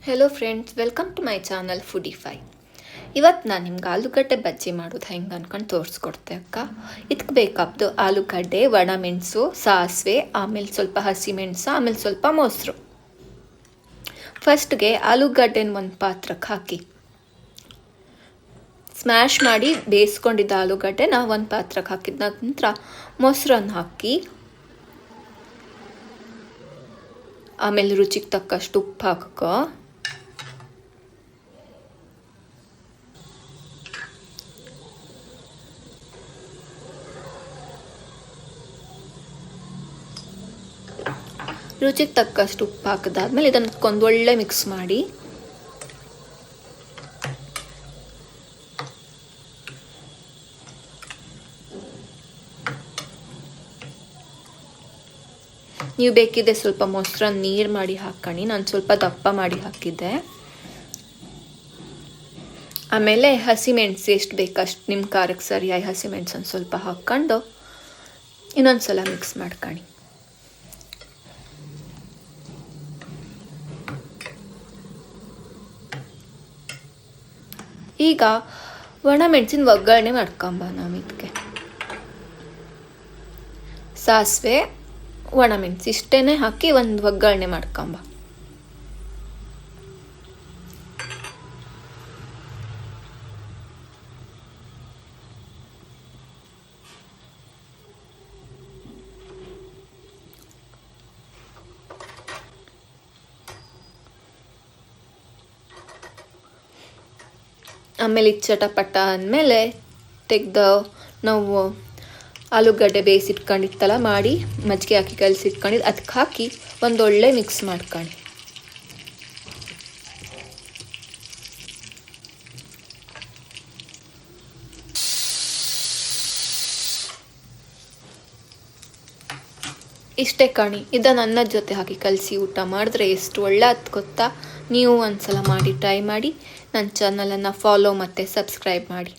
Hello friends, welcome to my channel Foodify. ಇವತ್ತು ನಾನು ನಿಮ್ಗೆ ಆಲೂಗಡ್ಡೆ ಬಜ್ಜಿ ಮಾಡೋದು ಹೆಂಗೆ ಅನ್ಕೊಂಡು ತೋರಿಸ್ಕೊಡ್ತೆ ಅಕ್ಕ. ಇದಕ್ಕೆ ಬೇಕಾದ್ದು ಆಲೂಗಡ್ಡೆ, ಒಣಮೆಣಸು, ಸಾಸಿವೆ, ಆಮೇಲೆ ಸ್ವಲ್ಪ ಹಸಿಮೆಣಸು, ಆಮೇಲೆ ಸ್ವಲ್ಪ ಮೊಸರು. ಫಸ್ಟ್ಗೆ ಆಲೂಗಡ್ಡೆನ ಒಂದು ಪಾತ್ರಕ್ಕೆ ಹಾಕಿ ಸ್ಮ್ಯಾಶ್ ಮಾಡಿ ಬೇಯಿಸ್ಕೊಂಡಿದ್ದ ಆಲೂಗಡ್ಡೆನ ಒಂದು ಪಾತ್ರಕ್ಕೆ ಹಾಕಿದ ನಂತರ ಮೊಸರನ್ನು ಹಾಕಿ, ಆಮೇಲೆ ರುಚಿಗೆ ತಕ್ಕಷ್ಟು ಉಪ್ಪು ಹಾಕೋ. ರುಚಿಗೆ ತಕ್ಕಷ್ಟು ಉಪ್ಪು ಹಾಕಿದಾದ್ಮೇಲೆ ಇದನ್ನು ಒಂದೊಳ್ಳೆ ಮಿಕ್ಸ್ ಮಾಡಿ ನೀವು ಬೇಕಿದ್ದೆ ಸ್ವಲ್ಪ ಮೊಸರನ್ನ ನೀರು ಮಾಡಿ ಹಾಕೊಳ್ಳಿ. ನಾನು ಸ್ವಲ್ಪ ದಪ್ಪ ಮಾಡಿ ಹಾಕಿದ್ದೆ. ಆಮೇಲೆ ಹಸಿಮೆಣಸು ಎಷ್ಟು ಬೇಕಷ್ಟು ನಿಮ್ಮ ಖಾರಕ್ಕೆ ಸರಿಯಾಗಿ ಹಸಿಮೆಣಸನ್ನು ಸ್ವಲ್ಪ ಹಾಕ್ಕೊಂಡು ಇನ್ನೊಂದ್ಸಲ ಮಿಕ್ಸ್ ಮಾಡ್ಕೊಳ್ಳಿ. ಈಗ ಒಣಮೆಣಸಿನ ಒಗ್ಗರಣೆ ಮಾಡ್ಕೊಂಬ. ನಾವು ಇದಕ್ಕೆ ಸಾಸಿವೆ, ಒಣಮೆಣಸು ಇಷ್ಟೇ ಹಾಕಿ ಒಂದು ಒಗ್ಗರಣೆ ಮಾಡ್ಕೊಂಬ. ಆಮೇಲೆ ಇದು ಚಟಪಟ ಅಂದಮೇಲೆ ತೆಗೆದು ನಾವು ಆಲೂಗಡ್ಡೆ ಬೇಯಿಸಿಟ್ಕೊಂಡಿತ್ತಲ್ಲ ಮಾಡಿ ಮಜ್ಜಿಗೆ ಹಾಕಿ ಕಲಸಿಟ್ಕೊಂಡಿದ್ದು ಅದಕ್ಕೆ ಹಾಕಿ ಒಂದೊಳ್ಳೆ ಮಿಕ್ಸ್ ಮಾಡ್ಕೊಳ್ಳಿ. ಇಷ್ಟೇ ಕಣಿ. ಇದನ್ನು ಅನ್ನದ ಜೊತೆ ಹಾಕಿ ಕಲಸಿ ಊಟ ಮಾಡಿದ್ರೆ ಎಷ್ಟು ಒಳ್ಳೆ ಅದು ಗೊತ್ತಾ. ನೀವು ಒಂದ್ಸಲ ಮಾಡಿ ಟ್ರೈ ಮಾಡಿ. ನನ್ನ ಚಾನಲನ್ನು ಫಾಲೋ ಮತ್ತು ಸಬ್ಸ್ಕ್ರೈಬ್ ಮಾಡಿ.